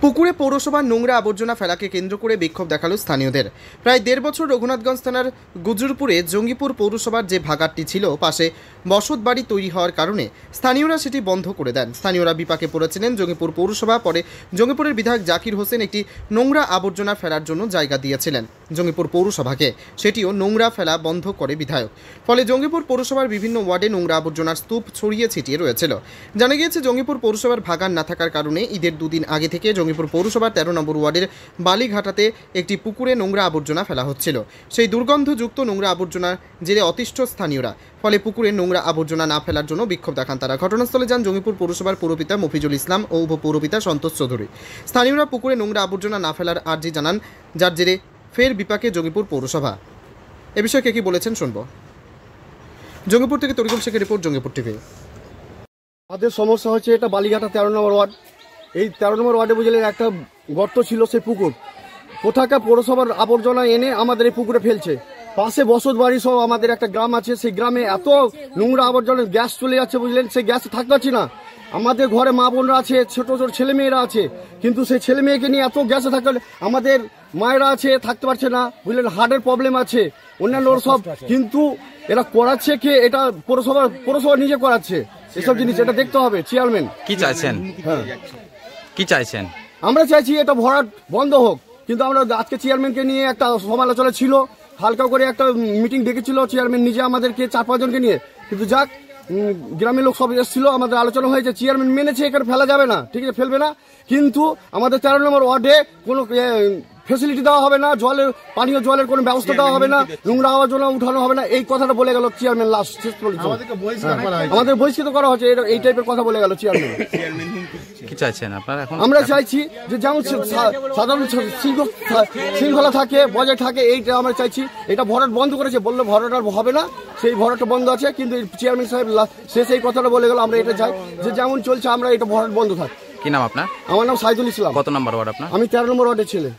পুকুরে পৌরসভার নোংরা আবর্জনা ফেলাকে কেন্দ্র করে বিক্ষোভ দেখালো স্থানীয়দের। প্রায় ১.৫ বছর রঘুনাথগঞ্জ থানার গুজরপুরে জঙ্গিপুর পৌরসভার যে ভাগাড়টি ছিল পাশে বসতবাড়ি তৈরি হওয়ার কারণে স্থানীয়রা সেটি বন্ধ করে দেন। স্থানীয়রা বিপাকে পড়েছিলেন জঙ্গিপুর পৌরসভা। পরে জঙ্গিপুরের বিধায়ক জাকির হোসেন একটি নোংরা আবর্জনা ফেলার জন্য জায়গা দিয়েছিলেন জঙ্গিপুর পৌরসভাকে, সেটিও নোংরা ফেলা বন্ধ করে বিধায়ক। ফলে জঙ্গিপুর পৌরসভার বিভিন্ন ওয়ার্ডে নোংরা আবর্জনার স্তূপ ছড়িয়ে ছিটিয়ে রয়েছিল। জানা গিয়েছে জঙ্গিপুর পৌরসভার ভাগাড় না থাকার কারণে ঈদের দুদিন আগে থেকে জঙ্গিপুর পৌরসভার ১৩ নম্বর ওয়ার্ডের বালিঘাটাতে একটি পুকুরে নোংরা আবর্জনা ফেলা হচ্ছিল। সেই দুর্গন্ধযুক্ত নোংরা আবর্জনার জেরে অতিষ্ঠ স্থানীয়রা, ফলে পুকুরে নোংরা আবর্জনা না ফেলার জন্য বিক্ষোভ দেখান তারা। ঘটনাস্থলে যান জঙ্গিপুর পৌরসভার পৌরপিতা মফিজুল ইসলাম ও উপপৌরপিতা সন্তোষ চৌধুরী। স্থানীয়রা পুকুরে নোংরা আবর্জনা না ফেলার আর্জি জানান, যার জেরে ফের বিপাকে জঙ্গিপুর পৌরসভা। এ বিষয়ে কে কি বলেছেন শুনব। জঙ্গিপুর থেকে তরিকুল শেখের রিপোর্ট, জঙ্গিপুর টিভি। আমাদের সমস্যা হচ্ছে এটা বালিঘাটা ১৩ নম্বর ওয়ার্ড। এই ১৩ নম্বর ওয়ার্ডে বুঝলেন একটা গর্ত ছিল, সেই পুকুর কোথাকার পৌরসভার আবর্জনা এনে আমাদের এই পুকুরে ফেলছে। পাশে বসত বাড়ি সহ আমাদের একটা গ্রাম আছে, সেই গ্রামে এত নোংরা আবর্জনা গ্যাস চলে যাচ্ছে বুঝলেন, সেই গ্যাসে থাকতে পারছি না। আমাদের ঘরে মা বোনরা আছে, ছোট ছোট ছেলে মেয়েরা আছে, কিন্তু সেই ছেলে মেয়েকে নিয়ে এত গ্যাসে থাকতে, আমাদের মায়েরা আছে থাকতে পারছে না বুঝলেন, হার্টের প্রবলেম আছে, অন্যান্য সব। কিন্তু এরা করাচ্ছে কে? এটা পৌরসভা নিজে করাচ্ছে এসব জিনিস, এটা দেখতে হবে। চেয়ারম্যান কি চাইছেন? হ্যাঁ, কি চাইছেন? আমরা চাইছি এটা ভরাট বন্ধ হোক। কিন্তু আমরা আজকে চেয়ারম্যানকে নিয়ে একটা সমালোচনা ছিল, হালকা করে একটা মিটিং ডেকেছিল চেয়ারম্যান নিজে আমাদেরকে ৪-৫ জনকে নিয়ে। কিন্তু যাক, গ্রামের লোক সব এসেছিল, আমাদের আলোচনা হয়েছে, চেয়ারম্যান মেনেছে এখানে ফেলা যাবে না, ঠিক আছে ফেলবে না। কিন্তু আমাদের ১৩ নম্বর ওয়ার্ডে কোনো ফেসিলিটি দেওয়া হবে না, পানীয় জলের কোনো ব্যবস্থা দেওয়া হবে না, নোংরা আবর্জনা উঠানো হবে না, এই কথাটা বলে গেল চেয়ারম্যান লাস্ট শেষ পর্যন্ত। আমাদের বহিষ্কৃত করা হচ্ছে, এই টাইপের কথা বলে গেল চেয়ারম্যান। কি চাইছেন আপনারা এখন? আমরা চাইছি যে যেমন সাধারণ শৃঙ্খলা থাকে, বজায় থাকে, এইটা আমরা চাইছি। এটা ভরাট বন্ধ করেছে, বললো ভরাট আর হবে না, সেই ভরাটটা বন্ধ আছে। কিন্তু চেয়ারম্যান সাহেব শেষ এই কথাটা বলে গেল। আমরা এটা চাই যে যেমন চলছে আমরা এটা ভরাট বন্ধ থাক। কি নাম আপনার? আমার নাম সাইদুল ইসলাম। কত নম্বর ওয়ার্ড আপনার? আমি ১৩ নম্বর ওয়ার্ডের ছেলে।